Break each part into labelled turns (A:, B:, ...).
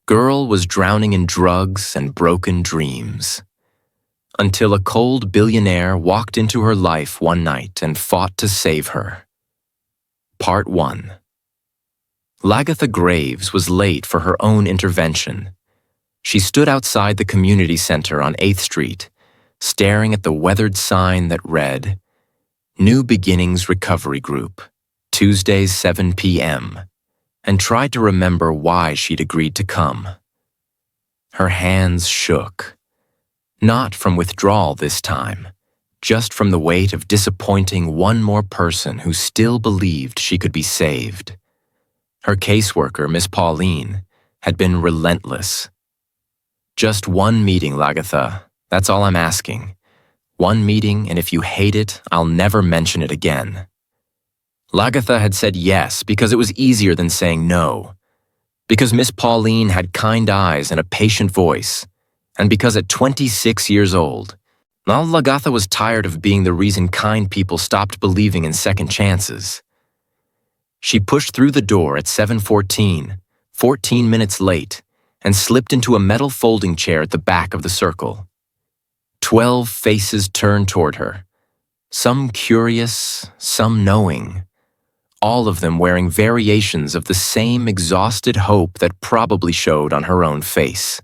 A: girl was drowning in drugs and broken dreams. Until a cold billionaire walked into her life one night and fought to save her. Part 1. Lagatha Graves was late for her own intervention. She stood outside the community center on 8th Street, staring at the weathered sign that read, New Beginnings Recovery Group, Tuesdays 7 p.m., and tried to remember why she'd agreed to come. Her hands shook. Not from withdrawal this time, just from the weight of disappointing one more person who still believed she could be saved. Her caseworker, Miss Pauline, had been relentless. Just one meeting, Lagatha. That's all I'm asking. One meeting, and if you hate it, I'll never mention it again. Lagatha had said yes because it was easier than saying no. Because Miss Pauline had kind eyes and a patient voice. And because at 26 years old, Lagatha was tired of being the reason kind people stopped believing in second chances. She pushed through the door at 7:14, 14 minutes late, and slipped into a metal folding chair at the back of the circle. 12 faces turned toward her, some curious, some knowing, all of them wearing variations of the same exhausted hope that probably showed on her own face.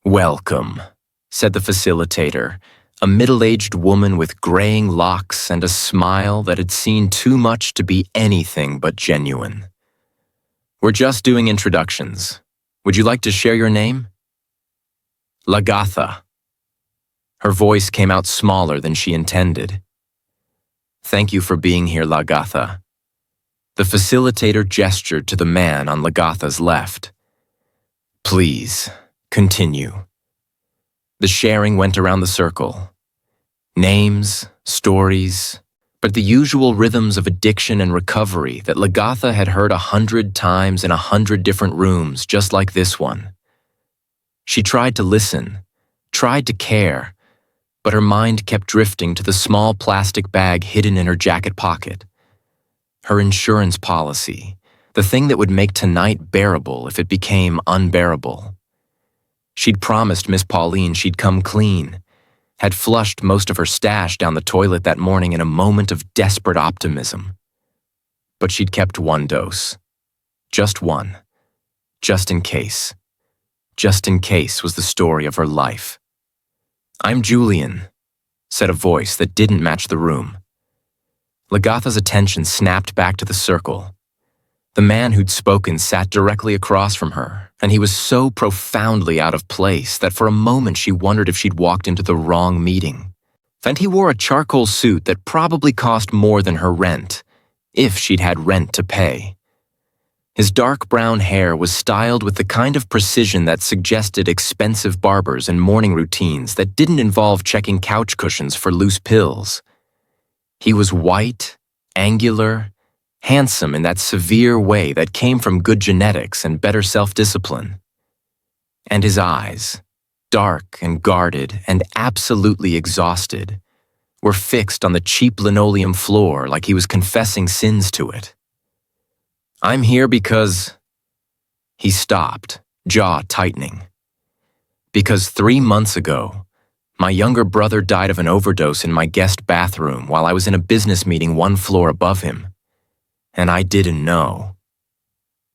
A: "Welcome," said the facilitator, a middle-aged woman with graying locks and a smile that had seen too much to be anything but genuine. "We're just doing introductions. Would you like to share your name?" "Lagatha." Her voice came out smaller than she intended. "Thank you for being here, Lagatha." The facilitator gestured to the man on Lagatha's left. "Please, continue." The sharing went around the circle. Names, stories, but the usual rhythms of addiction and recovery that Lagatha had heard 100 times in 100 different rooms just like this one. She tried to listen, tried to care, but her mind kept drifting to the small plastic bag hidden in her jacket pocket. Her insurance policy, the thing that would make tonight bearable if it became unbearable. She'd promised Miss Pauline she'd come clean, had flushed most of her stash down the toilet that morning in a moment of desperate optimism. But she'd kept one dose. Just one. Just in case. Just in case was the story of her life. "I'm Julian," said a voice that didn't match the room. Lagatha's attention snapped back to the circle. The man who'd spoken sat directly across from her, and he was so profoundly out of place that for a moment she wondered if she'd walked into the wrong meeting. And he wore a charcoal suit that probably cost more than her rent, if she'd had rent to pay. His dark brown hair was styled with the kind of precision that suggested expensive barbers and morning routines that didn't involve checking couch cushions for loose pills. He was white, angular, handsome in that severe way that came from good genetics and better self-discipline. And his eyes, dark and guarded and absolutely exhausted, were fixed on the cheap linoleum floor like he was confessing sins to it. "I'm here because..." He stopped, jaw tightening. "Because 3 months ago, my younger brother died of an overdose in my guest bathroom while I was in a business meeting 1 floor above him. And I didn't know.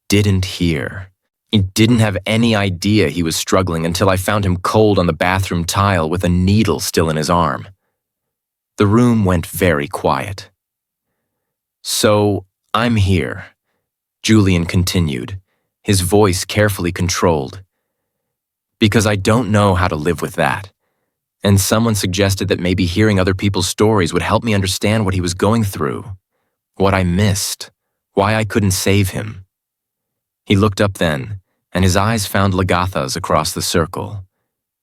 A: Didn't hear. I didn't have any idea he was struggling until I found him cold on the bathroom tile with a needle still in his arm." The room went very quiet. "So, I'm here," Julian continued, his voice carefully controlled. "Because I don't know how to live with that. And someone suggested that maybe hearing other people's stories would help me understand what he was going through, what I missed, why I couldn't save him." He looked up then, and his eyes found Lagatha's across the circle,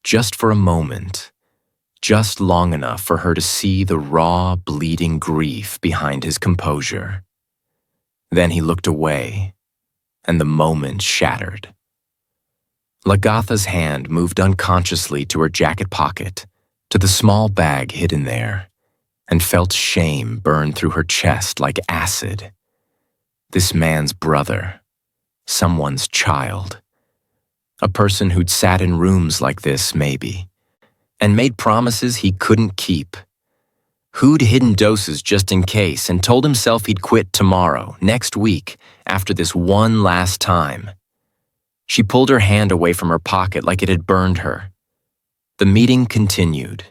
A: just for a moment, just long enough for her to see the raw, bleeding grief behind his composure. Then he looked away, and the moment shattered. Lagatha's hand moved unconsciously to her jacket pocket, to the small bag hidden there, and felt shame burn through her chest like acid. This man's brother, someone's child, A person who'd sat in rooms like this, maybe, and made promises he couldn't keep. Who'd hidden doses just in case and told himself he'd quit tomorrow, next week, after this one last time. She pulled her hand away from her pocket like it had burned her. The meeting continued.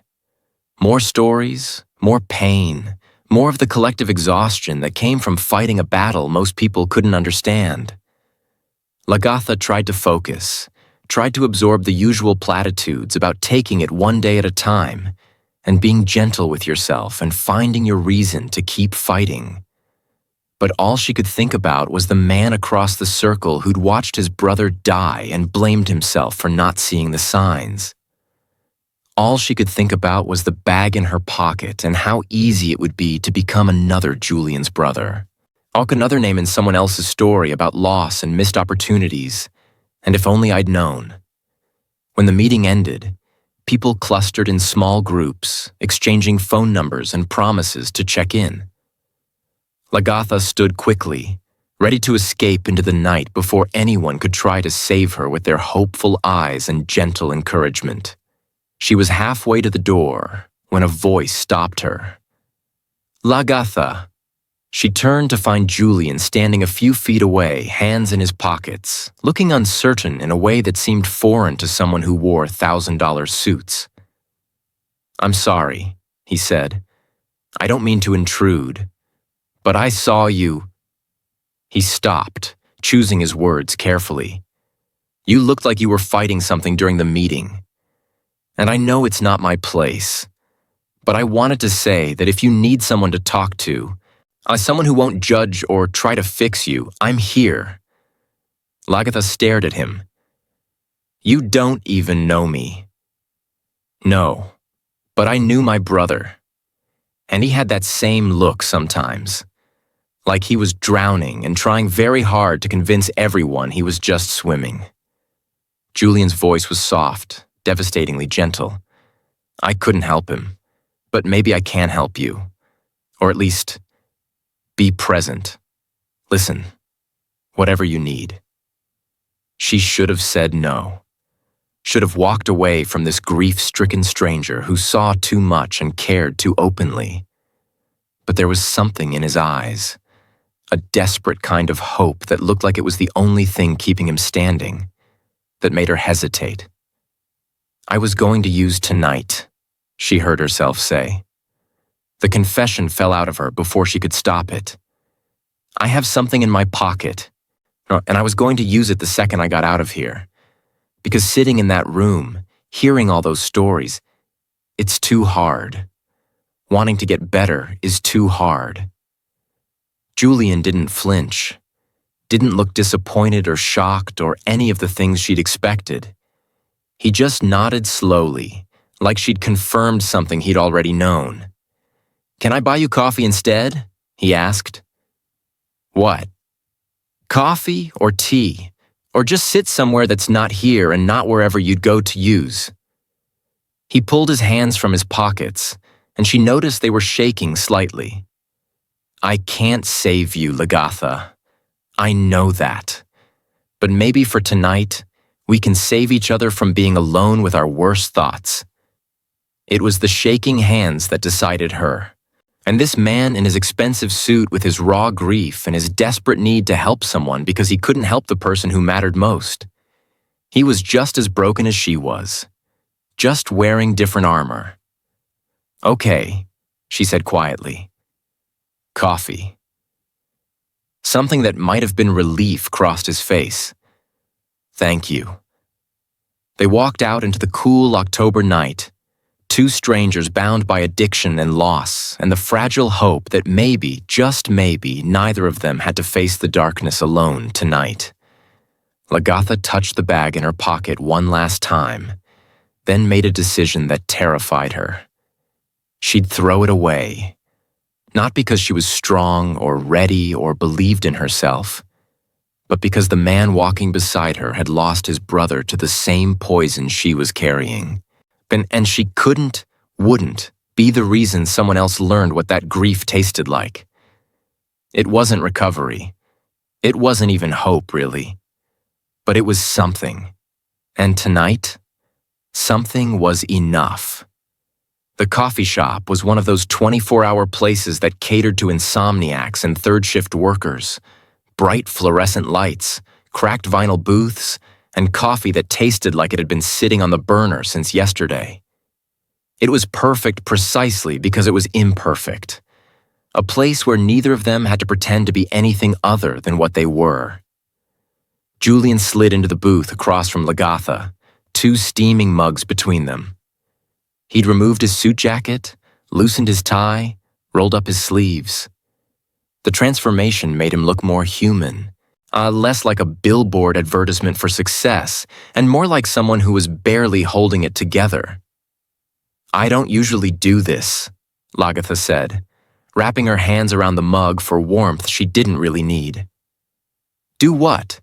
A: More stories, more pain, more of the collective exhaustion that came from fighting a battle most people couldn't understand. Lagatha tried to focus, tried to absorb the usual platitudes about taking it one day at a time and being gentle with yourself and finding your reason to keep fighting. But all she could think about was the man across the circle who'd watched his brother die and blamed himself for not seeing the signs. All she could think about was the bag in her pocket and how easy it would be to become another Julian's brother. Another name in someone else's story about loss and missed opportunities, and if only I'd known. When the meeting ended, people clustered in small groups, exchanging phone numbers and promises to check in. Lagatha stood quickly, ready to escape into the night before anyone could try to save her with their hopeful eyes and gentle encouragement. She was halfway to the door when a voice stopped her. "Lagatha." She turned to find Julian standing a few feet away, hands in his pockets, looking uncertain in a way that seemed foreign to someone who wore $1,000 suits. "I'm sorry," he said. "I don't mean to intrude, but I saw you." He stopped, choosing his words carefully. "You looked like you were fighting something during the meeting. And I know it's not my place, but I wanted to say that if you need someone to talk to, someone who won't judge or try to fix you, I'm here." Lagatha stared at him. "You don't even know me." "No, but I knew my brother. And he had that same look sometimes, like he was drowning and trying very hard to convince everyone he was just swimming." Julian's voice was soft, devastatingly gentle. "I couldn't help him, but maybe I can help you. Or at least, be present. Listen, whatever you need." She should have said no. Should have walked away from this grief-stricken stranger who saw too much and cared too openly. But there was something in his eyes, a desperate kind of hope that looked like it was the only thing keeping him standing, that made her hesitate. "I was going to use tonight," she heard herself say. The confession fell out of her before she could stop it. "I have something in my pocket, and I was going to use it the second I got out of here. Because sitting in that room, hearing all those stories, it's too hard. Wanting to get better is too hard." Julian didn't flinch, didn't look disappointed or shocked or any of the things she'd expected. He just nodded slowly, like she'd confirmed something he'd already known. "Can I buy you coffee instead?" he asked. "What? Coffee or tea? Or just sit somewhere that's not here and not wherever you'd go to use?" He pulled his hands from his pockets, and she noticed they were shaking slightly. "I can't save you, Lagatha. I know that. But maybe for tonight, we can save each other from being alone with our worst thoughts." It was the shaking hands that decided her. And this man in his expensive suit with his raw grief and his desperate need to help someone because he couldn't help the person who mattered most. He was just as broken as she was, just wearing different armor. "Okay," she said quietly. "Coffee." Something that might have been relief crossed his face. "Thank you." They walked out into the cool October night, two strangers bound by addiction and loss and the fragile hope that maybe, just maybe, neither of them had to face the darkness alone tonight. Lagatha touched the bag in her pocket one last time, then made a decision that terrified her. She'd throw it away, not because she was strong or ready or believed in herself, but because the man walking beside her had lost his brother to the same poison she was carrying. And she wouldn't be the reason someone else learned what that grief tasted like. It wasn't recovery. It wasn't even hope, really. But it was something. And tonight, something was enough. The coffee shop was one of those 24-hour places that catered to insomniacs and third-shift workers. Bright fluorescent lights, cracked vinyl booths, and coffee that tasted like it had been sitting on the burner since yesterday. It was perfect precisely because it was imperfect. A place where neither of them had to pretend to be anything other than what they were. Julian slid into the booth across from Lagatha, 2 steaming mugs between them. He'd removed his suit jacket, loosened his tie, rolled up his sleeves. The transformation made him look more human, less like a billboard advertisement for success, and more like someone who was barely holding it together. "I don't usually do this," Lagatha said, wrapping her hands around the mug for warmth she didn't really need. "Do what?"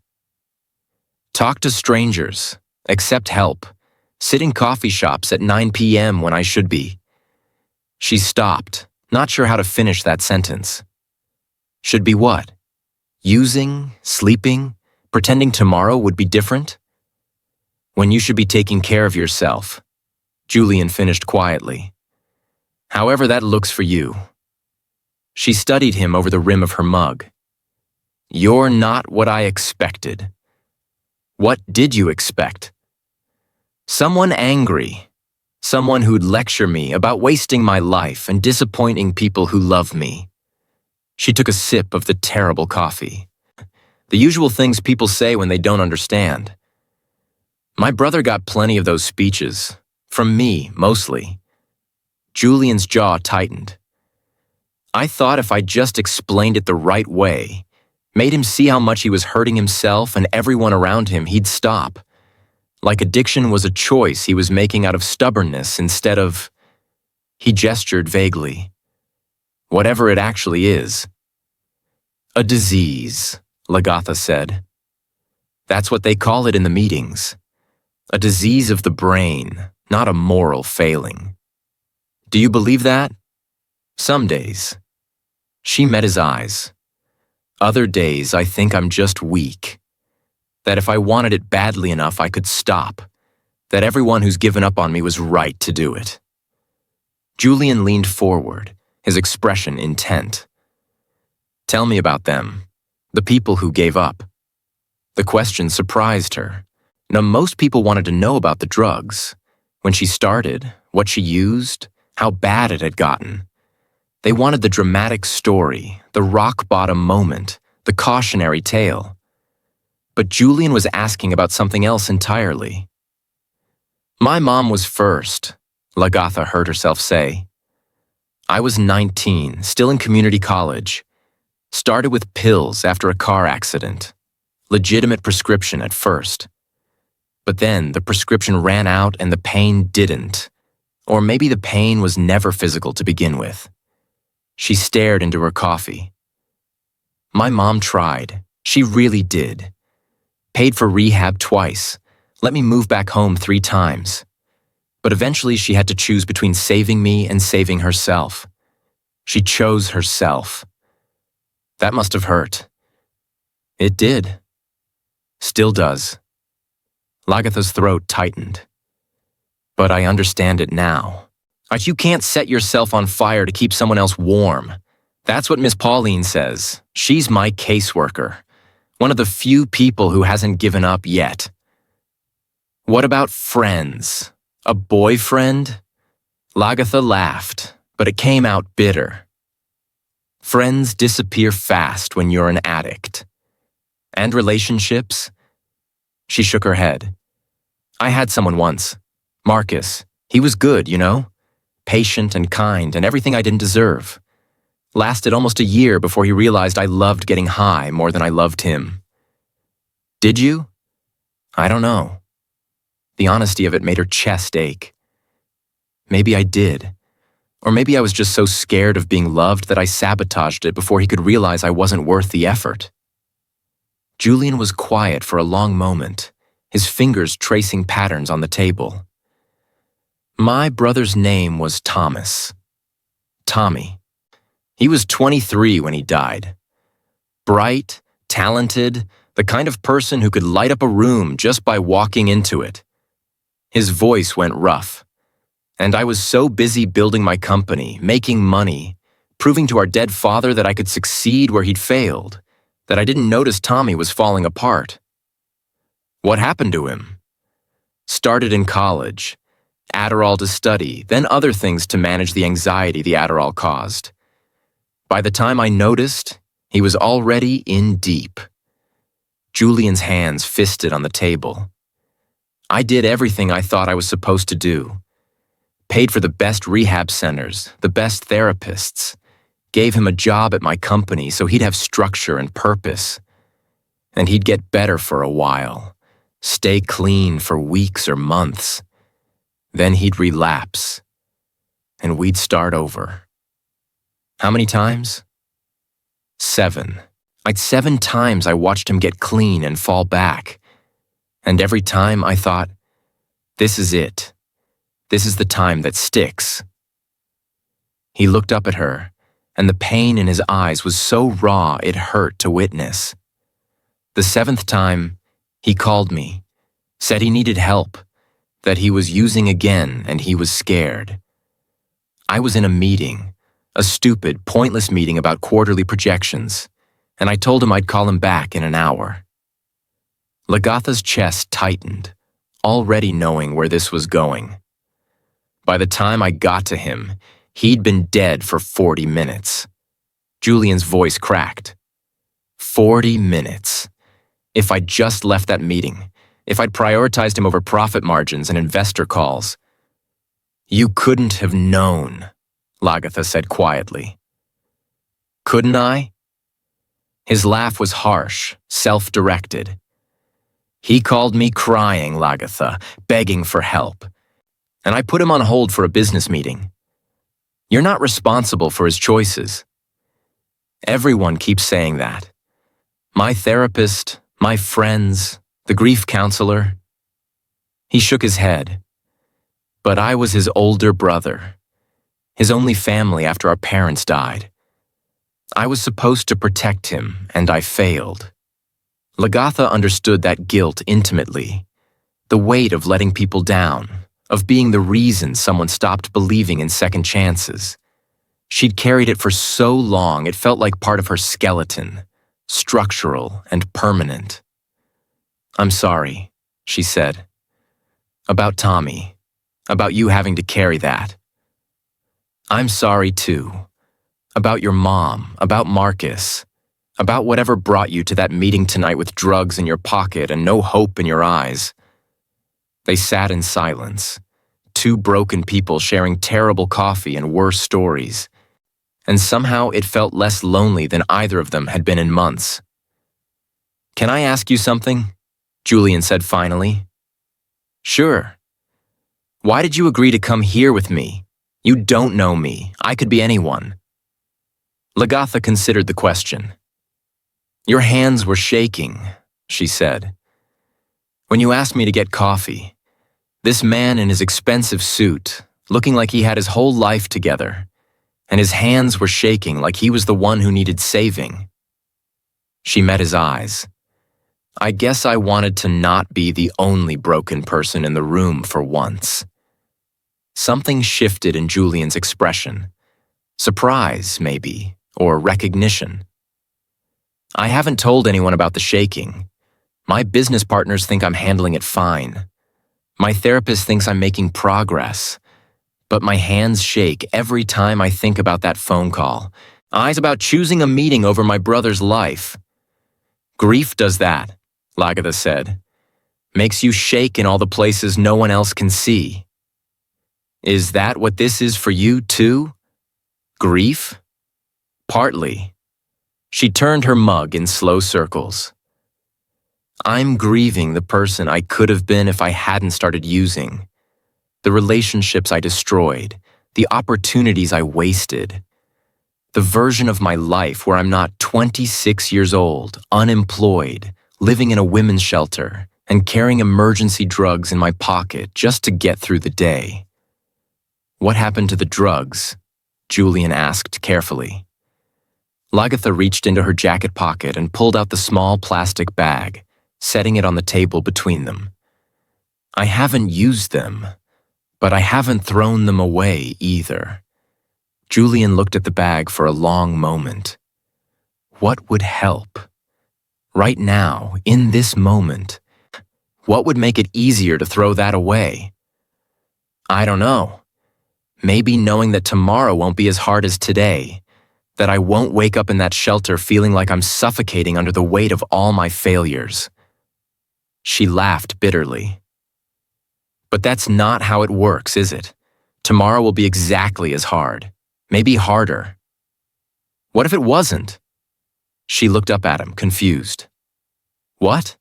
A: "Talk to strangers, accept help, sit in coffee shops at 9 p.m. when I should be." She stopped, not sure how to finish that sentence. Should be what? Using, sleeping, pretending tomorrow would be different? When you should be taking care of yourself, Julian finished quietly. However that looks for you. She studied him over the rim of her mug. You're not what I expected. What did you expect? Someone angry. Someone who'd lecture me about wasting my life and disappointing people who love me. She took a sip of the terrible coffee. The usual things people say when they don't understand. My brother got plenty of those speeches. From me, mostly. Julian's jaw tightened. I thought if I just explained it the right way, made him see how much he was hurting himself and everyone around him, he'd stop. Like addiction was a choice he was making out of stubbornness instead of... He gestured vaguely. Whatever it actually is. A disease, Lagatha said. That's what they call it in the meetings. A disease of the brain, not a moral failing. Do you believe that? Some days. She met his eyes. Other days, I think I'm just weak. That if I wanted it badly enough, I could stop. That everyone who's given up on me was right to do it. Julian leaned forward, his expression intent. Tell me about them, the people who gave up. The question surprised her. Now, most people wanted to know about the drugs. When she started, what she used, how bad it had gotten. They wanted the dramatic story, the rock-bottom moment, the cautionary tale. But Julian was asking about something else entirely. My mom was first, Lagatha heard herself say. I was 19, still in community college. Started with pills after a car accident. Legitimate prescription at first. But then the prescription ran out and the pain didn't. Or maybe the pain was never physical to begin with. She stared into her coffee. My mom tried. She really did. Paid for rehab twice. Let me move back home 3 times. But eventually she had to choose between saving me and saving herself. She chose herself. That must have hurt. It did. Still does. Lagatha's throat tightened. But I understand it now. You can't set yourself on fire to keep someone else warm. That's what Miss Pauline says. She's my caseworker. One of the few people who hasn't given up yet. What about friends? A boyfriend? Lagatha laughed, but it came out bitter. Friends disappear fast when you're an addict. And relationships? She shook her head. I had someone once. Marcus. He was good, you know? Patient and kind and everything I didn't deserve. Lasted almost a year before he realized I loved getting high more than I loved him. Did you? I don't know. The honesty of it made her chest ache. Maybe I did. Or maybe I was just so scared of being loved that I sabotaged it before he could realize I wasn't worth the effort. Julian was quiet for a long moment, his fingers tracing patterns on the table. My brother's name was Thomas. Tommy. He was 23 when he died. Bright, talented, The kind of person who could light up a room just by walking into it. His voice went rough, and I was so busy building my company, making money, proving to our dead father that I could succeed where he'd failed, that I didn't notice Tommy was falling apart. What happened to him? Started in college, Adderall to study, then other things to manage the anxiety the Adderall caused. By the time I noticed, he was already in deep. Julian's hands fisted on the table. I did everything I thought I was supposed to do. Paid for the best rehab centers, the best therapists. Gave him a job at my company so he'd have structure and purpose. And he'd get better for a while. Stay clean for weeks or months. Then he'd relapse. And we'd start over. How many times? 7. 7 times I watched him get clean and fall back. And every time I thought, this is it. This is the time that sticks. He looked up at her, and the pain in his eyes was so raw it hurt to witness. The 7th time, he called me, said he needed help, that he was using again and he was scared. I was in a meeting, a stupid, pointless meeting about quarterly projections, and I told him I'd call him back in an hour. Lagatha's chest tightened, already knowing where this was going. By the time I got to him, he'd been dead for 40 minutes. Julian's voice cracked. 40 minutes. If I'd just left that meeting, if I'd prioritized him over profit margins and investor calls. You couldn't have known, Lagatha said quietly. Couldn't I? His laugh was harsh, self-directed. He called me crying, Lagatha, begging for help. And I put him on hold for a business meeting. You're not responsible for his choices. Everyone keeps saying that. My therapist, my friends, the grief counselor. He shook his head. But I was his older brother, his only family after our parents died. I was supposed to protect him, and I failed. Lagatha understood that guilt intimately, the weight of letting people down, of being the reason someone stopped believing in second chances. She'd carried it for so long it felt like part of her skeleton, structural and permanent. I'm sorry, she said. About Tommy, about you having to carry that. I'm sorry too. About your mom, about Marcus, about whatever brought you to that meeting tonight with drugs in your pocket and no hope in your eyes. They sat in silence, 2 broken people sharing terrible coffee and worse stories, and somehow it felt less lonely than either of them had been in months. Can I ask you something? Julian said finally. Sure. Why did you agree to come here with me? You don't know me. I could be anyone. Lagatha considered the question. Your hands were shaking, she said. When you asked me to get coffee, this man in his expensive suit, looking like he had his whole life together, and his hands were shaking like he was the one who needed saving. She met his eyes. I guess I wanted to not be the only broken person in the room for once. Something shifted in Julian's expression. Surprise, maybe, or recognition. I haven't told anyone about the shaking. My business partners think I'm handling it fine. My therapist thinks I'm making progress. But my hands shake every time I think about that phone call. Eyes about choosing a meeting over my brother's life. Grief does that, Lagatha said. Makes you shake in all the places no one else can see. Is that what this is for you, too? Grief? Partly. She turned her mug in slow circles. I'm grieving the person I could have been if I hadn't started using. The relationships I destroyed, the opportunities I wasted. The version of my life where I'm not 26 years old, unemployed, living in a women's shelter, and carrying emergency drugs in my pocket just to get through the day. What happened to the drugs? Julian asked carefully. Lagatha reached into her jacket pocket and pulled out the small plastic bag, setting it on the table between them. I haven't used them, but I haven't thrown them away either. Julian looked at the bag for a long moment. What would help? Right now, in this moment, what would make it easier to throw that away? I don't know. Maybe knowing that tomorrow won't be as hard as today, that I won't wake up in that shelter feeling like I'm suffocating under the weight of all my failures. She laughed bitterly. But that's not how it works, is it? Tomorrow will be exactly as hard, maybe harder. What if it wasn't? She looked up at him, confused. What?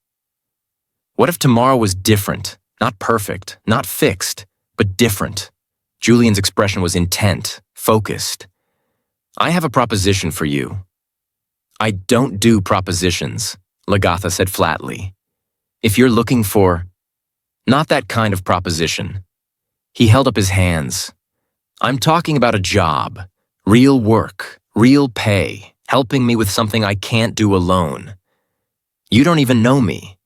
A: What if tomorrow was different, not perfect, not fixed, but different? Julian's expression was intent, focused. I have a proposition for you. I don't do propositions, Lagatha said flatly. If you're looking for... Not that kind of proposition. He held up his hands. I'm talking about a job, real work, real pay, helping me with something I can't do alone. You don't even know me,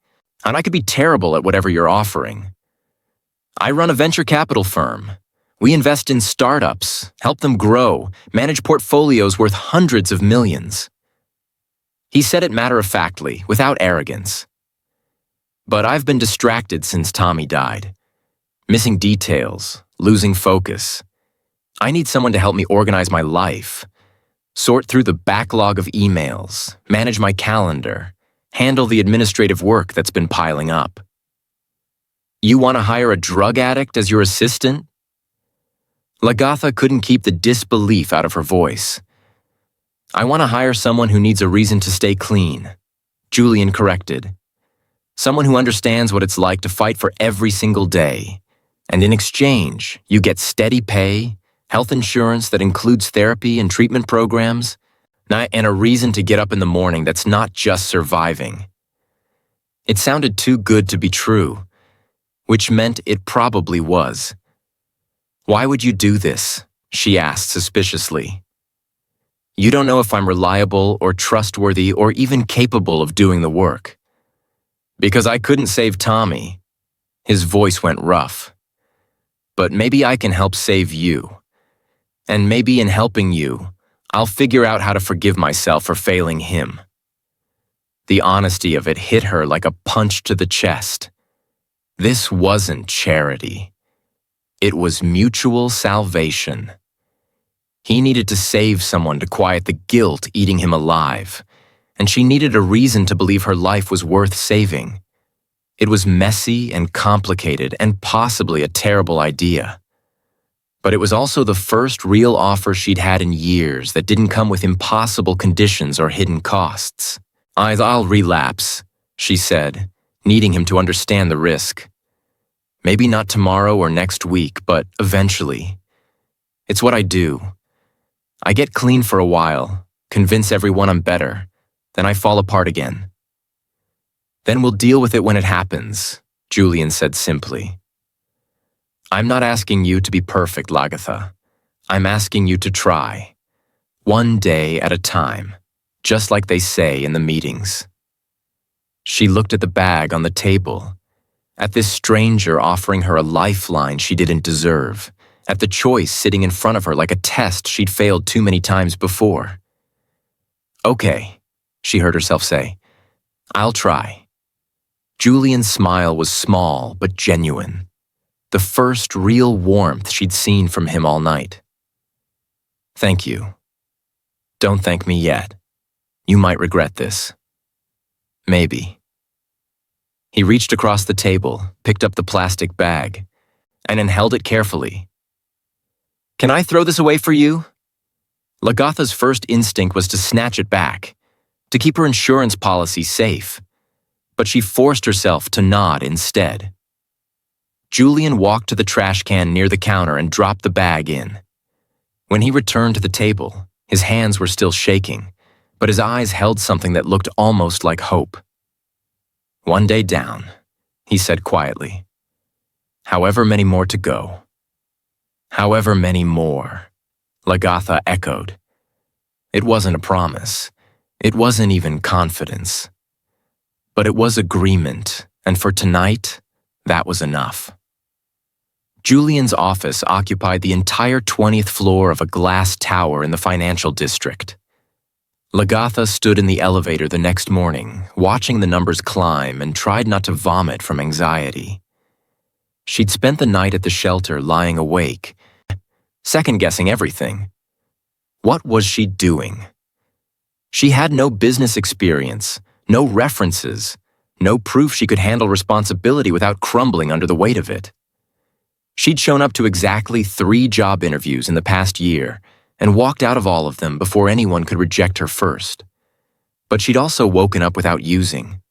A: and I could be terrible at whatever you're offering. I run a venture capital firm. We invest in startups, help them grow, manage portfolios worth hundreds of millions. He said it matter-of-factly, without arrogance. But I've been distracted since Tommy died. Missing details, losing focus. I need someone to help me organize my life, sort through the backlog of emails, manage my calendar, handle the administrative work that's been piling up. You want to hire a drug addict as your assistant? Lagatha couldn't keep the disbelief out of her voice. I want to hire someone who needs a reason to stay clean, Julian corrected. Someone who understands what it's like to fight for every single day. And in exchange, you get steady pay, health insurance that includes therapy and treatment programs, and a reason to get up in the morning that's not just surviving. It sounded too good to be true, which meant it probably was. Why would you do this? She asked suspiciously. You don't know if I'm reliable or trustworthy or even capable of doing the work. Because I couldn't save Tommy. His voice went rough. But maybe I can help save you. And maybe in helping you, I'll figure out how to forgive myself for failing him. The honesty of it hit her like a punch to the chest. This wasn't charity. It was mutual salvation. He needed to save someone to quiet the guilt eating him alive, and she needed a reason to believe her life was worth saving. It was messy and complicated and possibly a terrible idea. But it was also the first real offer she'd had in years that didn't come with impossible conditions or hidden costs. I'll relapse, she said, needing him to understand the risk. Maybe not tomorrow or next week, but eventually. It's what I do. I get clean for a while, convince everyone I'm better, then I fall apart again. Then we'll deal with it when it happens, Julian said simply. I'm not asking you to be perfect, Lagatha. I'm asking you to try. One day at a time, just like they say in the meetings. She looked at the bag on the table, at this stranger offering her a lifeline she didn't deserve, at the choice sitting in front of her like a test she'd failed too many times before. Okay, she heard herself say. I'll try. Julian's smile was small but genuine, the first real warmth she'd seen from him all night. Thank you. Don't thank me yet. You might regret this. Maybe. He reached across the table, picked up the plastic bag, and then held it carefully. Can I throw this away for you? Lagatha's first instinct was to snatch it back, to keep her insurance policy safe, but she forced herself to nod instead. Julian walked to the trash can near the counter and dropped the bag in. When he returned to the table, his hands were still shaking, but his eyes held something that looked almost like hope. One day down, he said quietly. However many more to go. However many more, Lagatha echoed. It wasn't a promise. It wasn't even confidence. But it was agreement, and for tonight, that was enough. Julian's office occupied the entire 20th floor of a glass tower in the financial district. Lagatha stood in the elevator the next morning, watching the numbers climb, and tried not to vomit from anxiety. She'd spent the night at the shelter lying awake, second-guessing everything. What was she doing? She had no business experience, no references, no proof she could handle responsibility without crumbling under the weight of it. She'd shown up to exactly 3 job interviews in the past year and walked out of all of them before anyone could reject her first. But she'd also woken up without using,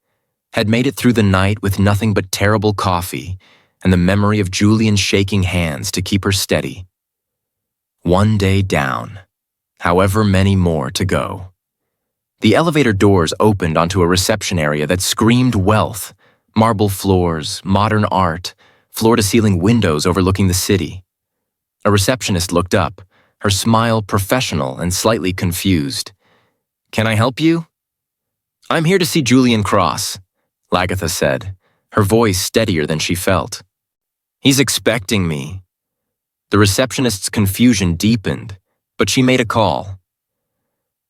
A: had made it through the night with nothing but terrible coffee and the memory of Julian's shaking hands to keep her steady. One day down, however many more to go. The elevator doors opened onto a reception area that screamed wealth, marble floors, modern art, floor-to-ceiling windows overlooking the city. A receptionist looked up, her smile professional and slightly confused. "Can I help you?" "I'm here to see Julian Cross," Lagatha said, her voice steadier than she felt. "He's expecting me." The receptionist's confusion deepened, but she made a call.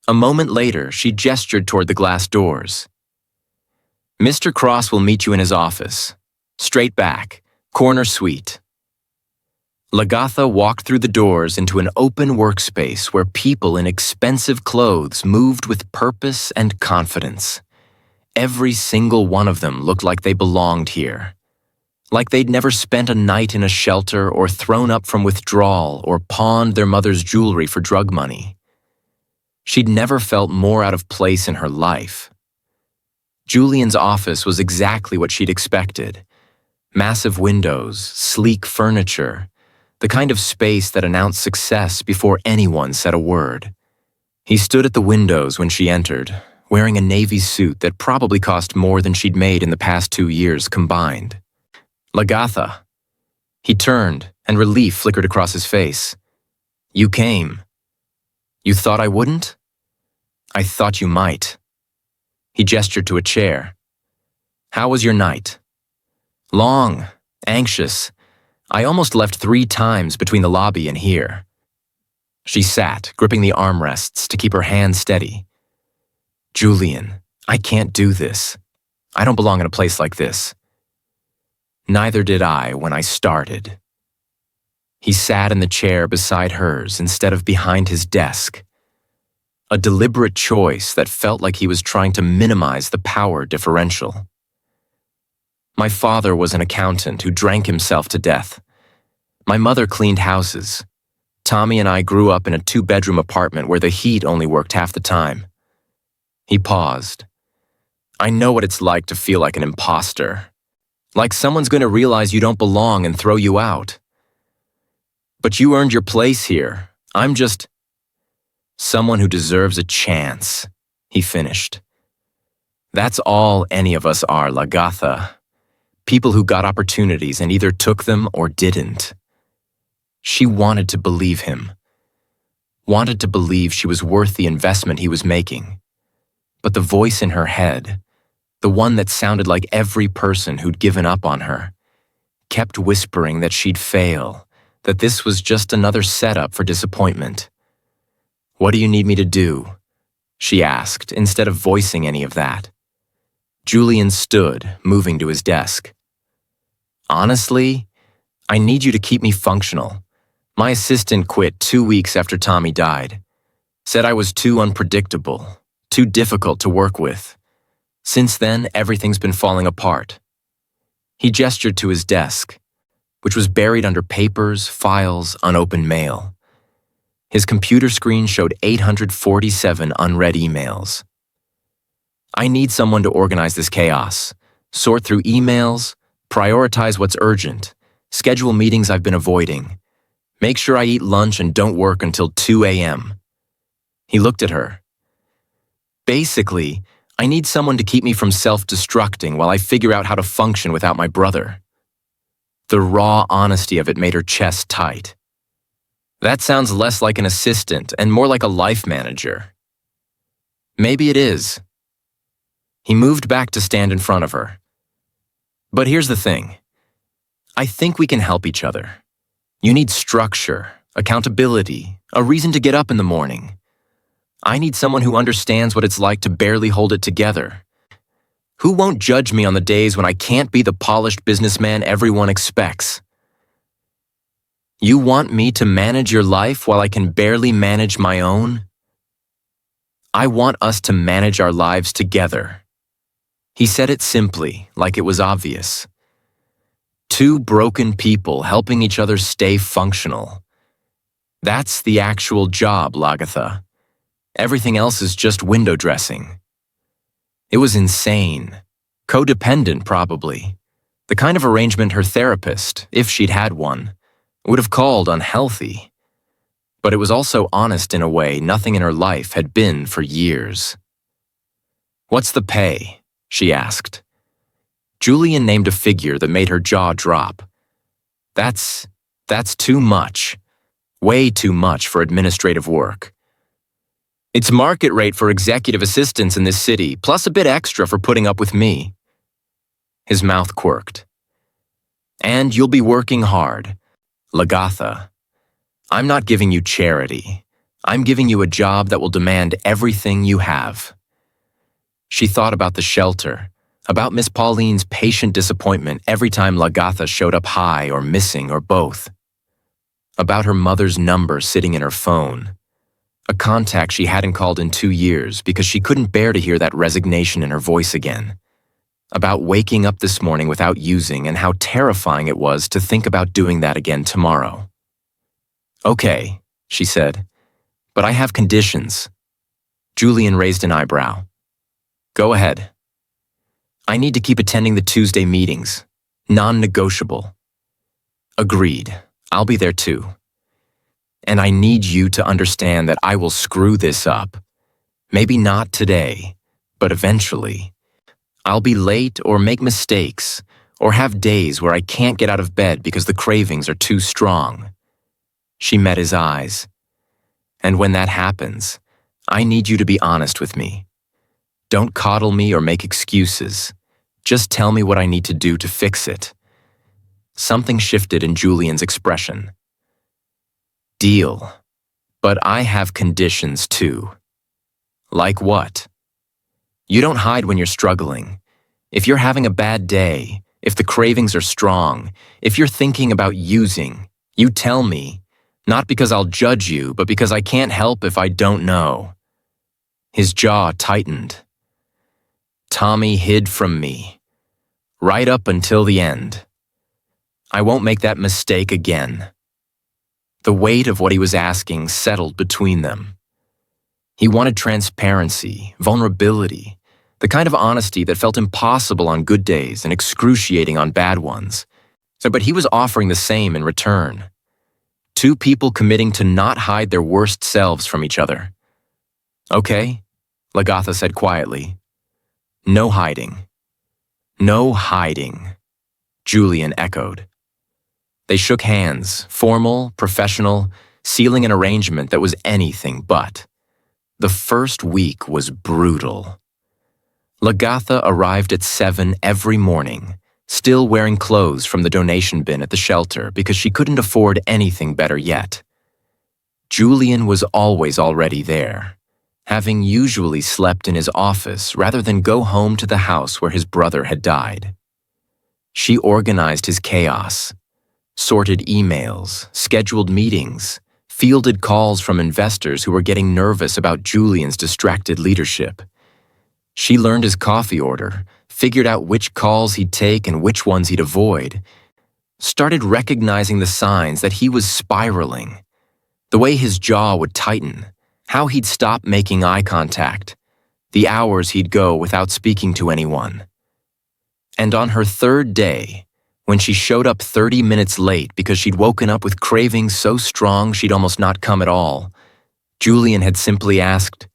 A: A moment later, she gestured toward the glass doors. "Mr. Cross will meet you in his office. Straight back. Corner suite." Lagatha walked through the doors into an open workspace where people in expensive clothes moved with purpose and confidence. Every single one of them looked like they belonged here. Like they'd never spent a night in a shelter or thrown up from withdrawal or pawned their mother's jewelry for drug money. She'd never felt more out of place in her life. Julian's office was exactly what she'd expected. Massive windows, sleek furniture, the kind of space that announced success before anyone said a word. He stood at the windows when she entered, wearing a navy suit that probably cost more than she'd made in the past 2 years combined. "Lagatha." He turned, and relief flickered across his face. "You came. You thought I wouldn't?" "I thought you might." He gestured to a chair. "How was your night?" "Long, anxious. I almost left 3 times between the lobby and here." She sat, gripping the armrests to keep her hand steady. "Julian, I can't do this. I don't belong in a place like this." "Neither did I when I started." He sat in the chair beside hers instead of behind his desk. A deliberate choice that felt like he was trying to minimize the power differential. "My father was an accountant who drank himself to death. My mother cleaned houses. Tommy and I grew up in a 2-bedroom apartment where the heat only worked half the time." He paused. "I know what it's like to feel like an imposter. Like someone's going to realize you don't belong and throw you out. But you earned your place here. I'm just someone who deserves a chance," he finished. "That's all any of us are, Lagatha. People who got opportunities and either took them or didn't." She wanted to believe him. Wanted to believe she was worth the investment he was making. But the voice in her head, the one that sounded like every person who'd given up on her, kept whispering that she'd fail, that this was just another setup for disappointment. "What do you need me to do?" she asked, instead of voicing any of that. Julian stood, moving to his desk. "Honestly, I need you to keep me functional. My assistant quit 2 weeks after Tommy died. Said I was too unpredictable, too difficult to work with. Since then, everything's been falling apart." He gestured to his desk, which was buried under papers, files, unopened mail. His computer screen showed 847 unread emails. "I need someone to organize this chaos, sort through emails, prioritize what's urgent, schedule meetings I've been avoiding, make sure I eat lunch and don't work until 2 a.m. He looked at her. "Basically, I need someone to keep me from self-destructing while I figure out how to function without my brother." The raw honesty of it made her chest tight. "That sounds less like an assistant and more like a life manager," Maybe it is. He moved back to stand in front of her. But here's the thing. I think we can help each other. You need structure, accountability, a reason to get up in the morning. I need someone who understands what it's like to barely hold it together. Who won't judge me on the days when I can't be the polished businessman everyone expects? You want me to manage your life while I can barely manage my own? I want us to manage our lives together. He said it simply, like it was obvious. Two broken people helping each other stay functional. That's the actual job, Lagatha. Everything else is just window dressing. It was insane. Codependent, probably. The kind of arrangement her therapist, if she'd had one, would have called unhealthy. But it was also honest in a way nothing in her life had been for years. "What's the pay?" she asked. Julian named a figure that made her jaw drop. That's too much. Way too much for administrative work. It's market rate for executive assistants in this city, plus a bit extra for putting up with me. His mouth quirked. And you'll be working hard. Lagatha, I'm not giving you charity. I'm giving you a job that will demand everything you have. She thought about the shelter, about Miss Pauline's patient disappointment every time Lagatha showed up high or missing or both. About her mother's number sitting in her phone. A contact she hadn't called in 2 years because she couldn't bear to hear that resignation in her voice again. About waking up this morning without using and how terrifying it was to think about doing that again tomorrow. "Okay," she said, "but I have conditions." Julian raised an eyebrow. "Go ahead." "I need to keep attending the Tuesday meetings. Non-negotiable." "Agreed. I'll be there too. And I need you to understand that I will screw this up. Maybe not today, but eventually. I'll be late or make mistakes, or have days where I can't get out of bed because the cravings are too strong." She met his eyes. "And when that happens, I need you to be honest with me. Don't coddle me or make excuses. Just tell me what I need to do to fix it." Something shifted in Julian's expression. "Deal. But I have conditions too." "Like what?" "You don't hide when you're struggling. If you're having a bad day, if the cravings are strong, if you're thinking about using, you tell me, not because I'll judge you, but because I can't help if I don't know." His jaw tightened. "Tommy hid from me. Right up until the end. I won't make that mistake again." The weight of what he was asking settled between them. He wanted transparency, vulnerability, the kind of honesty that felt impossible on good days and excruciating on bad ones. But he was offering the same in return. Two people committing to not hide their worst selves from each other. "Okay," Lagatha said quietly. "No hiding." "No hiding," Julian echoed. They shook hands, formal, professional, sealing an arrangement that was anything but. The first week was brutal. Lagatha arrived at 7 every morning, still wearing clothes from the donation bin at the shelter because she couldn't afford anything better yet. Julian was always already there, having usually slept in his office rather than go home to the house where his brother had died. She organized his chaos. Sorted emails, scheduled meetings, fielded calls from investors who were getting nervous about Julian's distracted leadership. She learned his coffee order, figured out which calls he'd take and which ones he'd avoid, started recognizing the signs that he was spiraling, the way his jaw would tighten, how he'd stop making eye contact, the hours he'd go without speaking to anyone. And on her 3rd day, when she showed up 30 minutes late because she'd woken up with cravings so strong she'd almost not come at all, Julian had simply asked,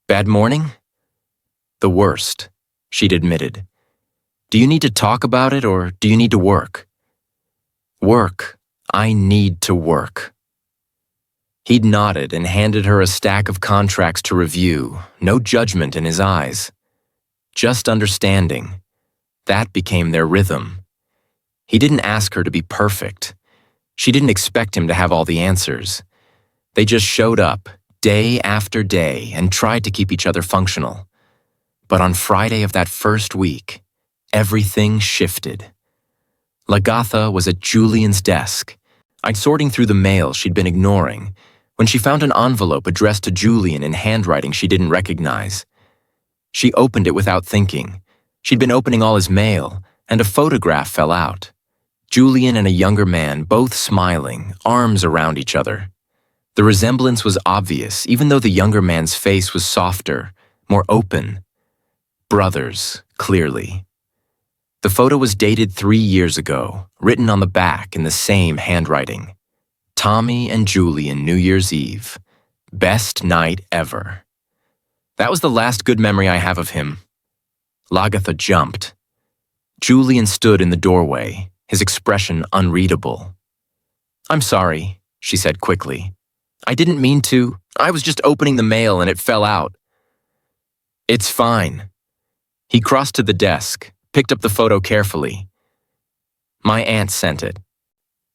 A: "Bad morning?" "The worst," she'd admitted. "Do you need to talk about it or do you need to work?" "Work. I need to work." He'd nodded and handed her a stack of contracts to review, no judgment in his eyes. Just understanding. That became their rhythm. He didn't ask her to be perfect. She didn't expect him to have all the answers. They just showed up, day after day, and tried to keep each other functional. But on Friday of that first week, everything shifted. Lagatha was at Julian's desk, sorting through the mail she'd been ignoring, when she found an envelope addressed to Julian in handwriting she didn't recognize. She opened it without thinking. She'd been opening all his mail, and a photograph fell out. Julian and a younger man, both smiling, arms around each other. The resemblance was obvious, even though the younger man's face was softer, more open. Brothers, clearly. The photo was dated 3 years ago, written on the back in the same handwriting. Tommy and Julian, New Year's Eve. Best night ever. That was the last good memory I have of him. Lagatha jumped. Julian stood in the doorway, his expression unreadable. "I'm sorry," she said quickly. "I didn't mean to. I was just opening the mail and it fell out." "It's fine." He crossed to the desk, picked up the photo carefully. "My aunt sent it.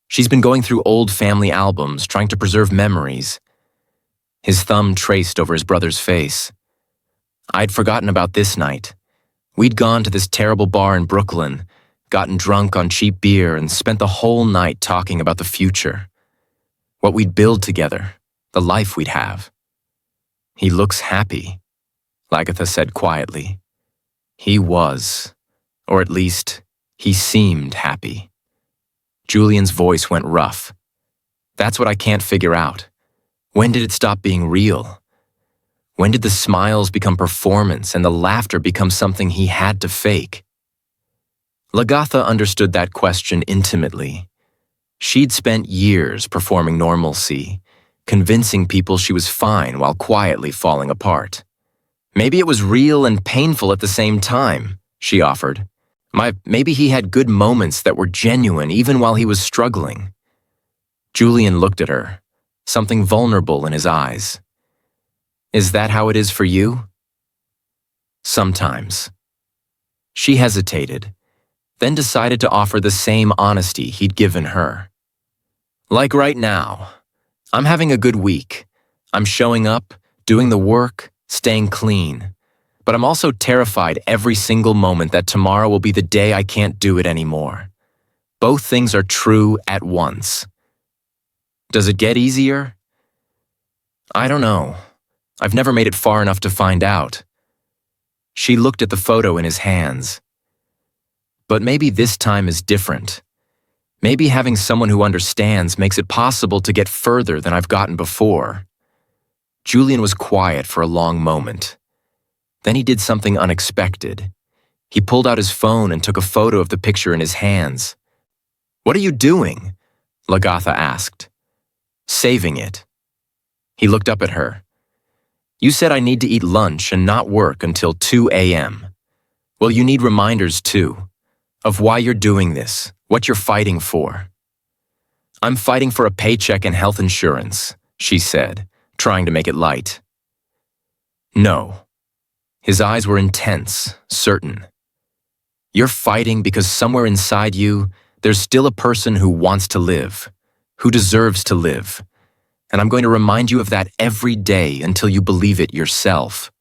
A: She's been going through old family albums, trying to preserve memories." His thumb traced over his brother's face. "I'd forgotten about this night. We'd gone to this terrible bar in Brooklyn, gotten drunk on cheap beer, and spent the whole night talking about the future. What we'd build together, the life we'd have." "He looks happy," Lagatha said quietly. He was, or at least, he seemed happy. Julian's voice went rough. "That's what I can't figure out. When did it stop being real? When did the smiles become performance and the laughter become something he had to fake?" Lagatha understood that question intimately. She'd spent years performing normalcy, convincing people she was fine while quietly falling apart. "Maybe it was real and painful at the same time," she offered. Maybe he had good moments that were genuine even while he was struggling." Julian looked at her, something vulnerable in his eyes. "Is that how it is for you?" "Sometimes." She hesitated, then decided to offer the same honesty he'd given her. "Like right now. I'm having a good week. I'm showing up, doing the work, staying clean. But I'm also terrified every single moment that tomorrow will be the day I can't do it anymore. Both things are true at once." "Does it get easier?" "I don't know. I've never made it far enough to find out." She looked at the photo in his hands. "But maybe this time is different. Maybe having someone who understands makes it possible to get further than I've gotten before." Julian was quiet for a long moment. Then he did something unexpected. He pulled out his phone and took a photo of the picture in his hands. "What are you doing?" Lagatha asked. "Saving it." He looked up at her. "You said I need to eat lunch and not work until 2 a.m. Well, you need reminders too, of why you're doing this, what you're fighting for." "I'm fighting for a paycheck and health insurance," she said, trying to make it light. "No." His eyes were intense, certain. "You're fighting because somewhere inside you, there's still a person who wants to live, who deserves to live. And I'm going to remind you of that every day until you believe it yourself."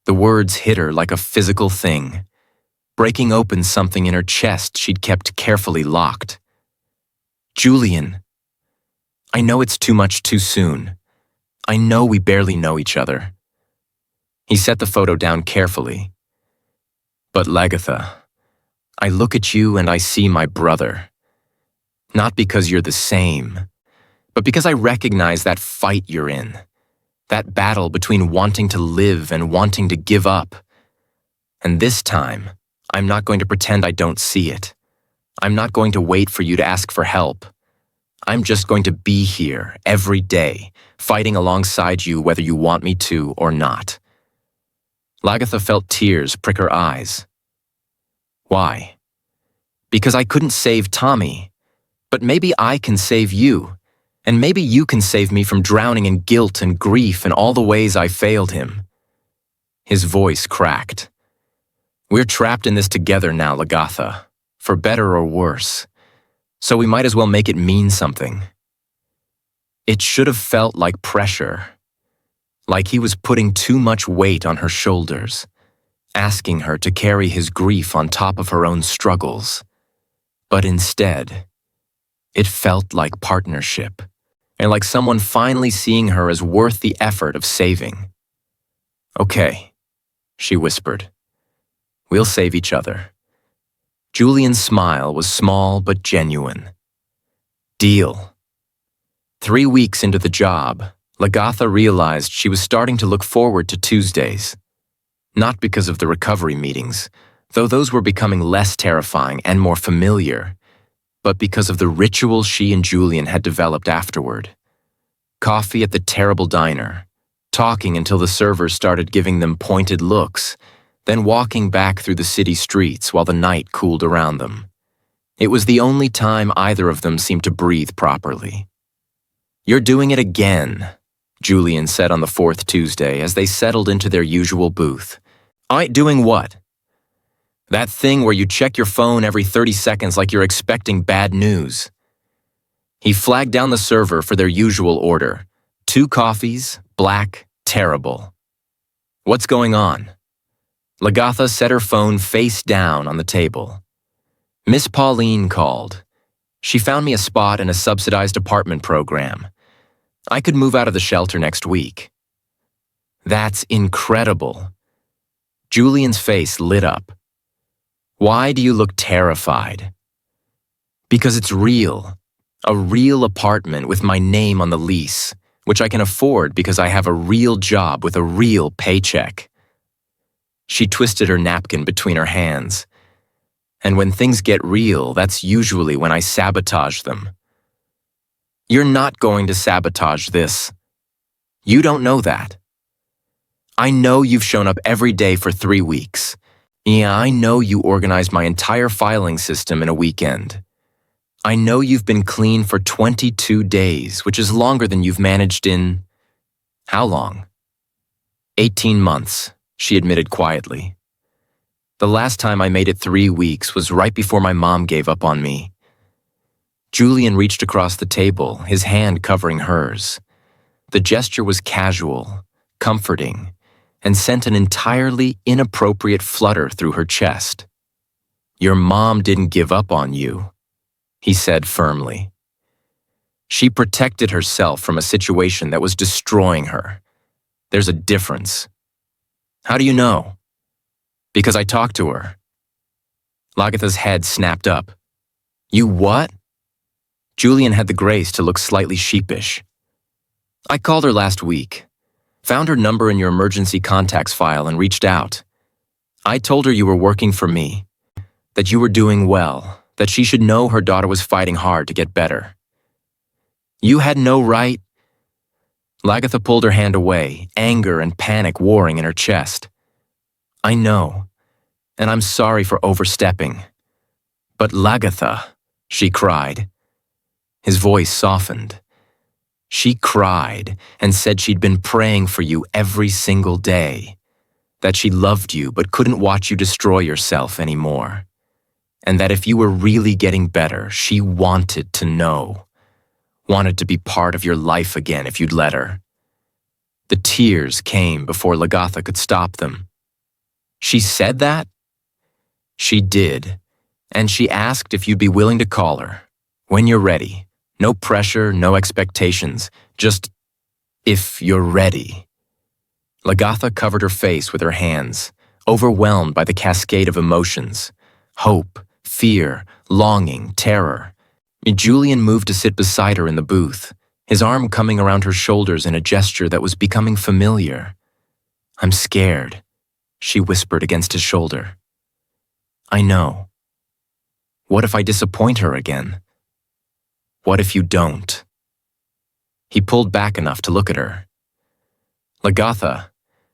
A: The words hit her like a physical thing, breaking open something in her chest she'd kept carefully locked. "Julian, I know it's too much too soon. I know we barely know each other." He set the photo down carefully. "But Lagatha, I look at you and I see my brother. Not because you're the same, but because I recognize that fight you're in, that battle between wanting to live and wanting to give up. And this time, I'm not going to pretend I don't see it. I'm not going to wait for you to ask for help. I'm just going to be here every day, fighting alongside you whether you want me to or not." Lagatha felt tears prick her eyes. "Why?" "Because I couldn't save Tommy, but maybe I can save you, And maybe you can save me from drowning in guilt and grief and all the ways I failed him." His voice cracked. "We're trapped in this together now, Lagatha, for better or worse. So we might as well make it mean something." It should have felt like pressure, like he was putting too much weight on her shoulders, asking her to carry his grief on top of her own struggles. But instead, it felt like partnership, and like someone finally seeing her as worth the effort of saving. "Okay," she whispered. "We'll save each other." Julian's smile was small but genuine. "Deal." 3 weeks into the job, Lagatha realized she was starting to look forward to Tuesdays. Not because of the recovery meetings, though those were becoming less terrifying and more familiar, but because of the ritual she and Julian had developed afterward. Coffee at the terrible diner, talking until the servers started giving them pointed looks, then walking back through the city streets while the night cooled around them. It was the only time either of them seemed to breathe properly. "You're doing it again," Julian said on the 4th Tuesday as they settled into their usual booth. Doing what?" "That thing where you check your phone every 30 seconds like you're expecting bad news." He flagged down the server for their usual order. 2 coffees, black, terrible. "What's going on?" Lagatha set her phone face down on the table. "Miss Pauline called. She found me a spot in a subsidized apartment program. I could move out of the shelter next week." "That's incredible." Julian's face lit up. "Why do you look terrified?" "Because it's real. A real apartment with my name on the lease, which I can afford because I have a real job with a real paycheck." She twisted her napkin between her hands. "And when things get real, that's usually when I sabotage them." "You're not going to sabotage this. You don't know that. I know you've shown up every day for 3 weeks. Yeah, I know you organized my entire filing system in a weekend. I know you've been clean for 22 days, which is longer than you've managed in... How long?" 18 months, she admitted quietly. "The last time I made it 3 weeks was right before my mom gave up on me." Julian reached across the table, his hand covering hers. The gesture was casual, comforting, and sent an entirely inappropriate flutter through her chest. "Your mom didn't give up on you," he said firmly. "She protected herself from a situation that was destroying her. There's a difference." "How do you know?" "Because I talked to her." Lagatha's head snapped up. "You what?" Julian had the grace to look slightly sheepish. "I called her last week. Found her number in your emergency contacts file and reached out. I told her you were working for me, that you were doing well, that she should know her daughter was fighting hard to get better." "You had no right..." Lagatha pulled her hand away, anger and panic warring in her chest. "I know, and I'm sorry for overstepping. But Lagatha," she cried. His voice softened. "She cried and said she'd been praying for you every single day, that she loved you but couldn't watch you destroy yourself anymore, and that if you were really getting better, she wanted to know, wanted to be part of your life again if you'd let her." The tears came before Lagatha could stop them. "She said that?" "She did, and she asked if you'd be willing to call her, when you're ready. No pressure, no expectations, just if you're ready." Lagatha covered her face with her hands, overwhelmed by the cascade of emotions: hope, fear, longing, terror. Julian moved to sit beside her in the booth, his arm coming around her shoulders in a gesture that was becoming familiar. "I'm scared," she whispered against his shoulder. "I know. What if I disappoint her again? What if you don't?" He pulled back enough to look at her. "Lagatha,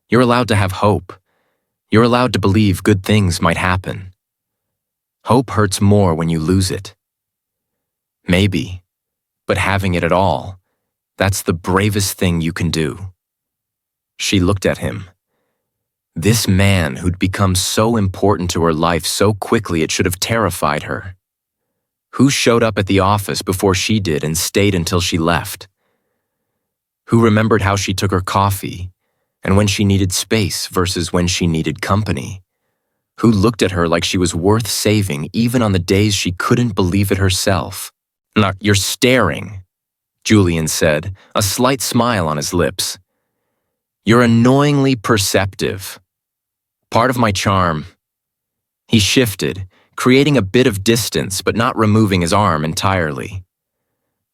A: you're allowed to have hope. You're allowed to believe good things might happen. Hope hurts more when you lose it. Maybe, but having it at all, That's the bravest thing you can do." She looked at him. This man who'd become so important to her life so quickly it should have terrified her. Who showed up at the office before she did and stayed until she left? Who remembered how she took her coffee and when she needed space versus when she needed company? Who looked at her like she was worth saving even on the days she couldn't believe it herself? "Look, you're staring," Julian said, a slight smile on his lips. "You're annoyingly perceptive. Part of my charm." He shifted, creating a bit of distance but not removing his arm entirely.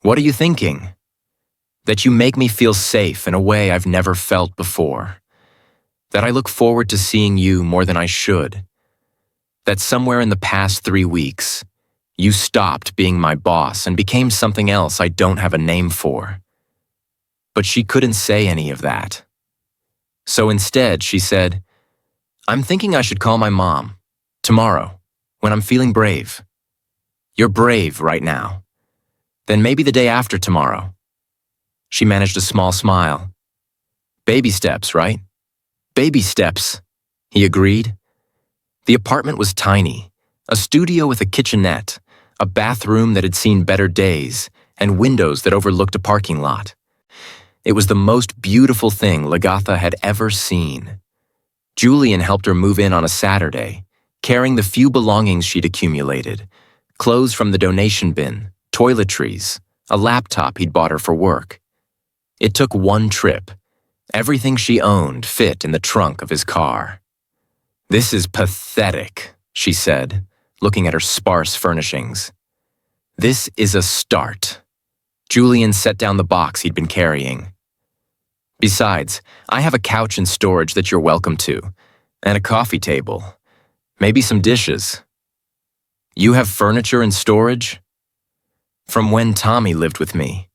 A: "What are you thinking?" "That you make me feel safe in a way I've never felt before. That I look forward to seeing you more than I should. That somewhere in the past 3 weeks, you stopped being my boss and became something else I don't have a name for." But she couldn't say any of that. So instead, she said, "I'm thinking I should call my mom, tomorrow, when I'm feeling brave." "You're brave right now. Then maybe the day after tomorrow." She managed a small smile. "Baby steps, right?" "Baby steps," he agreed. The apartment was tiny, a studio with a kitchenette, a bathroom that had seen better days, and windows that overlooked a parking lot. It was the most beautiful thing Lagatha had ever seen. Julian helped her move in on a Saturday, carrying the few belongings she'd accumulated: clothes from the donation bin, toiletries, a laptop he'd bought her for work. It took one trip. Everything she owned fit in the trunk of his car. "This is pathetic," she said, looking at her sparse furnishings. "This is a start." Julian set down the box he'd been carrying. "Besides, I have a couch in storage that you're welcome to, and a coffee table. Maybe some dishes." "You have furniture in storage?" "From when Tommy lived with me."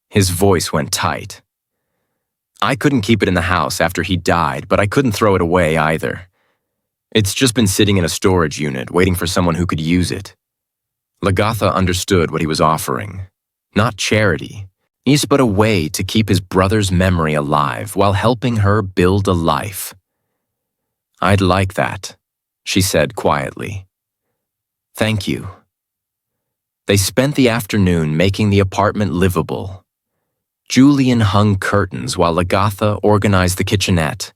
A: His voice went tight. "I couldn't keep it in the house after he died, but I couldn't throw it away either. It's just been sitting in a storage unit, waiting for someone who could use it." Lagatha understood what he was offering. Not charity, but a way to keep his brother's memory alive while helping her build a life. "I'd like that," she said quietly. "Thank you." They spent the afternoon making the apartment livable. Julian hung curtains while Lagatha organized the kitchenette.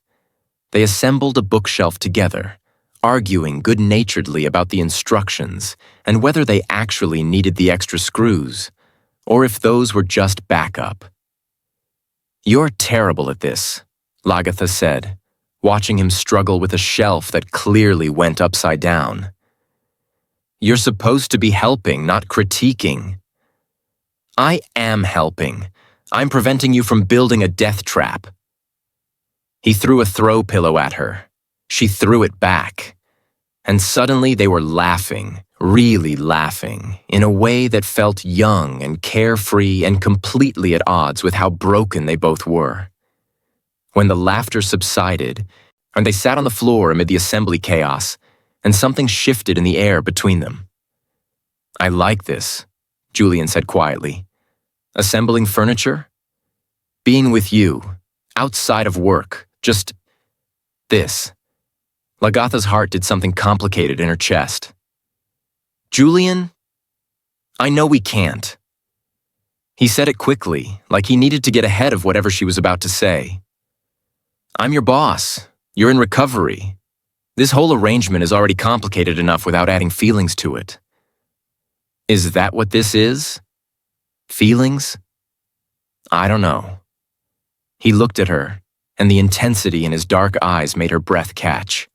A: They assembled a bookshelf together, arguing good-naturedly about the instructions and whether they actually needed the extra screws, or if those were just backup. "You're terrible at this," Lagatha said, watching him struggle with a shelf that clearly went upside down. "You're supposed to be helping, not critiquing." "I am helping. I'm preventing you from building a death trap." He threw a throw pillow at her. She threw it back. And suddenly they were laughing, really laughing, in a way that felt young and carefree and completely at odds with how broken they both were. When the laughter subsided, and they sat on the floor amid the assembly chaos, and something shifted in the air between them. "I like this," Julian said quietly. "Assembling furniture? Being with you, outside of work, just this." Lagatha's heart did something complicated in her chest. "Julian, I know we can't." He said it quickly, like he needed to get ahead of whatever she was about to say. "I'm your boss. You're in recovery. This whole arrangement is already complicated enough without adding feelings to it." "Is that what this is? Feelings? I don't know." He looked at her, and the intensity in his dark eyes made her breath catch.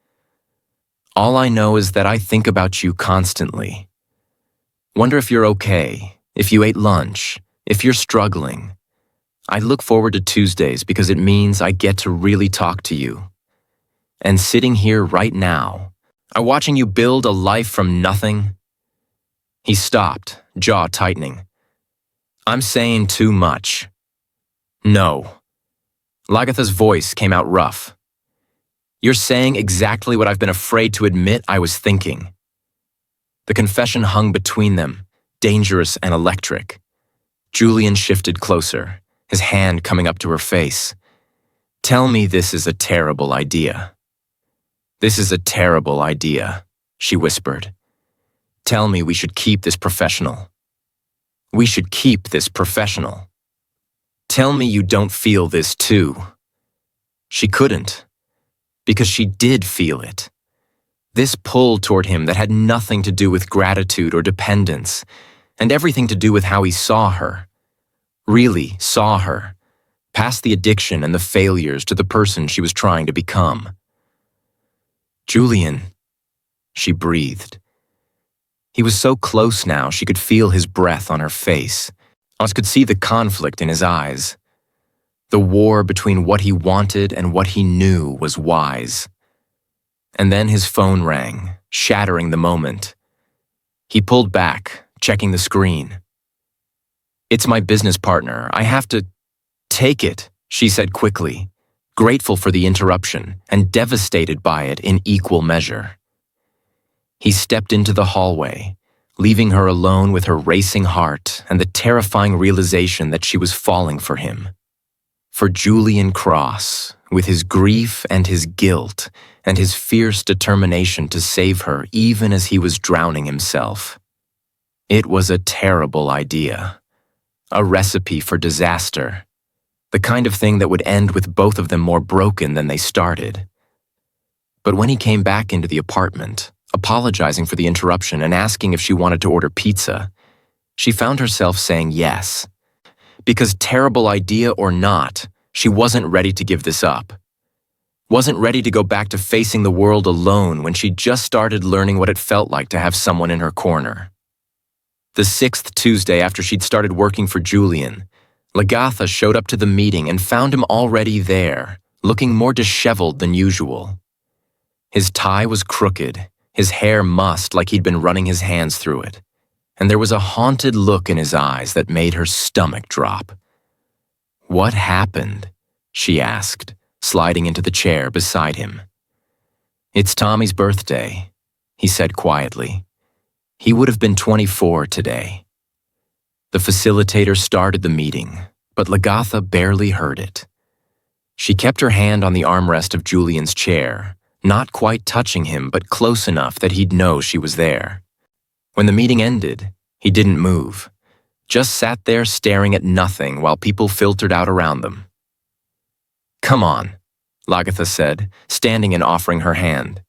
A: "All I know is that I think about you constantly. Wonder if you're okay, if you ate lunch, if you're struggling. I look forward to Tuesdays because it means I get to really talk to you. And sitting here right now, I'm watching you build a life from nothing." He stopped, jaw tightening. "I'm saying too much." "No." Lagatha's voice came out rough. "You're saying exactly what I've been afraid to admit I was thinking." The confession hung between them, dangerous and electric. Julian shifted closer, his hand coming up to her face. "Tell me this is a terrible idea." "This is a terrible idea," she whispered. "Tell me we should keep this professional. We should keep this professional. Tell me you don't feel this too." She couldn't, because she did feel it. This pull toward him that had nothing to do with gratitude or dependence, and everything to do with how he saw her. Really saw her, past the addiction and the failures to the person she was trying to become. "Julian," she breathed. He was so close now she could feel his breath on her face. She could see the conflict in his eyes. The war between what he wanted and what he knew was wise. And then his phone rang, shattering the moment. He pulled back, checking the screen. "It's my business partner. I have to—" "Take it," she said quickly, grateful for the interruption and devastated by it in equal measure. He stepped into the hallway, leaving her alone with her racing heart and the terrifying realization that she was falling for him. For Julian Cross, with his grief and his guilt and his fierce determination to save her even as he was drowning himself. It was a terrible idea, a recipe for disaster, the kind of thing that would end with both of them more broken than they started. But when he came back into the apartment, apologizing for the interruption and asking if she wanted to order pizza, she found herself saying yes. Because terrible idea or not, she wasn't ready to give this up. Wasn't ready to go back to facing the world alone when she just started learning what it felt like to have someone in her corner. The 6th Tuesday after she'd started working for Julian, Lagatha showed up to the meeting and found him already there, looking more disheveled than usual. His tie was crooked, his hair mussed like he'd been running his hands through it, and there was a haunted look in his eyes that made her stomach drop. "What happened?" she asked, sliding into the chair beside him. "It's Tommy's birthday," he said quietly. He would have been 24 today. The facilitator started the meeting, but Lagatha barely heard it. She kept her hand on the armrest of Julian's chair, not quite touching him but close enough that he'd know she was there. When the meeting ended, he didn't move, just sat there staring at nothing while people filtered out around them. "Come on," Lagatha said, standing and offering her hand.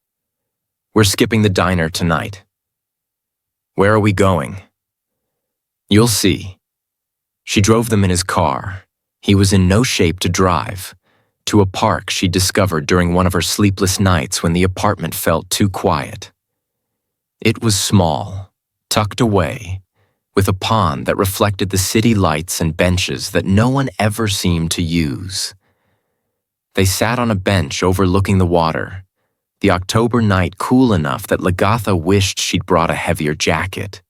A: "We're skipping the diner tonight." "Where are we going?" "You'll see." She drove them in his car. He was in no shape to drive. To a park she'd discovered during one of her sleepless nights when the apartment felt too quiet. It was small, tucked away, with a pond that reflected the city lights and benches that no one ever seemed to use. They sat on a bench overlooking the water, the October night cool enough that Lagatha wished she'd brought a heavier jacket.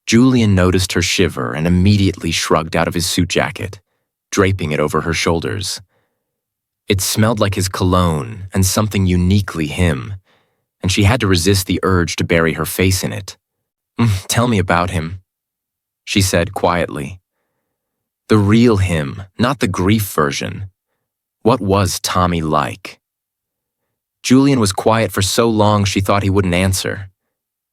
A: Julian noticed her shiver and immediately shrugged out of his suit jacket, draping it over her shoulders. It smelled like his cologne and something uniquely him, and she had to resist the urge to bury her face in it. "Tell me about him," she said quietly. "The real him, not the grief version. What was Tommy like?" Julian was quiet for so long she thought he wouldn't answer.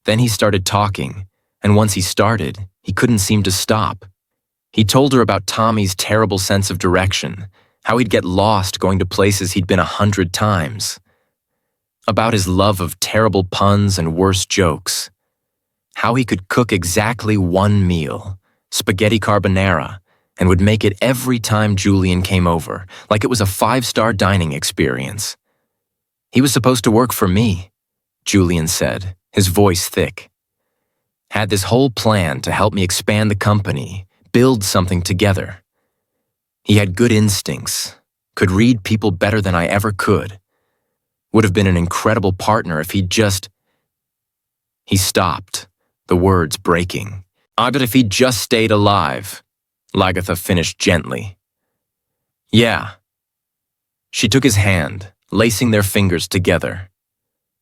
A: Then he started talking, and once he started, he couldn't seem to stop. He told her about Tommy's terrible sense of direction, how he'd get lost going to places he'd been 100 times. About his love of terrible puns and worse jokes. How he could cook exactly one meal, spaghetti carbonara, and would make it every time Julian came over, like it was a 5-star dining experience. "He was supposed to work for me," Julian said, his voice thick. "Had this whole plan to help me expand the company, build something together. He had good instincts, could read people better than I ever could. Would have been an incredible partner if he'd just—" He stopped, the words breaking. "But if he'd just stayed alive," Lagatha finished gently. "Yeah." She took his hand, lacing their fingers together.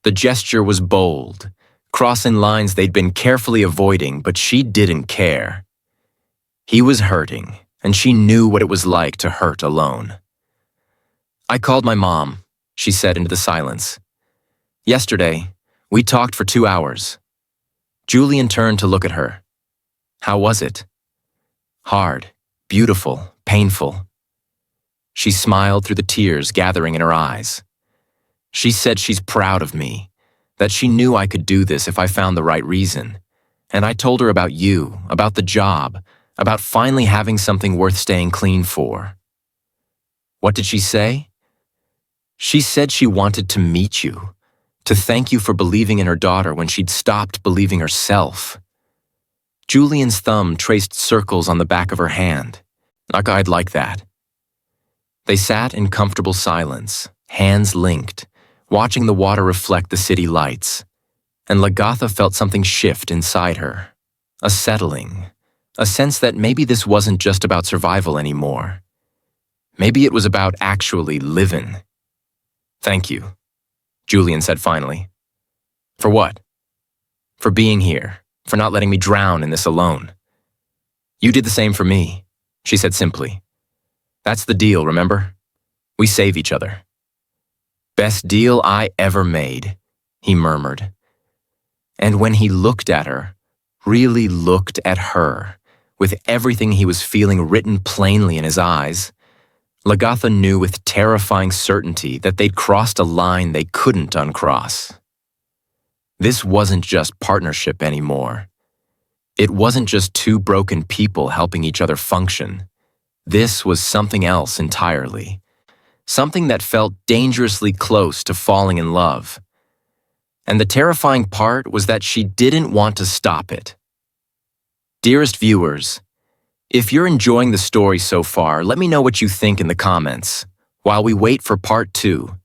A: The gesture was bold, crossing lines they'd been carefully avoiding, but she didn't care. He was hurting, and she knew what it was like to hurt alone. "I called my mom," she said into the silence. "Yesterday, we talked for 2 hours." Julian turned to look at her. "How was it?" "Hard, beautiful, painful." She smiled through the tears gathering in her eyes. "She said she's proud of me, that she knew I could do this if I found the right reason. And I told her about you, about the job, about finally having something worth staying clean for." "What did she say?" "She said she wanted to meet you, to thank you for believing in her daughter when she'd stopped believing herself." Julian's thumb traced circles on the back of her hand. "I'd like that." They sat in comfortable silence, hands linked, watching the water reflect the city lights. And Lagatha felt something shift inside her. A settling. A sense that maybe this wasn't just about survival anymore. Maybe it was about actually living. "Thank you," Julian said finally. "For what?" "For being here, for not letting me drown in this alone." "You did the same for me," she said simply. "That's the deal, remember? We save each other." "Best deal I ever made," he murmured. And when he looked at her, really looked at her, with everything he was feeling written plainly in his eyes, Lagatha knew with terrifying certainty that they'd crossed a line they couldn't uncross. This wasn't just partnership anymore. It wasn't just two broken people helping each other function. This was something else entirely. Something that felt dangerously close to falling in love. And the terrifying part was that she didn't want to stop it. Dearest viewers, if you're enjoying the story so far, let me know what you think in the comments, while we wait for part 2.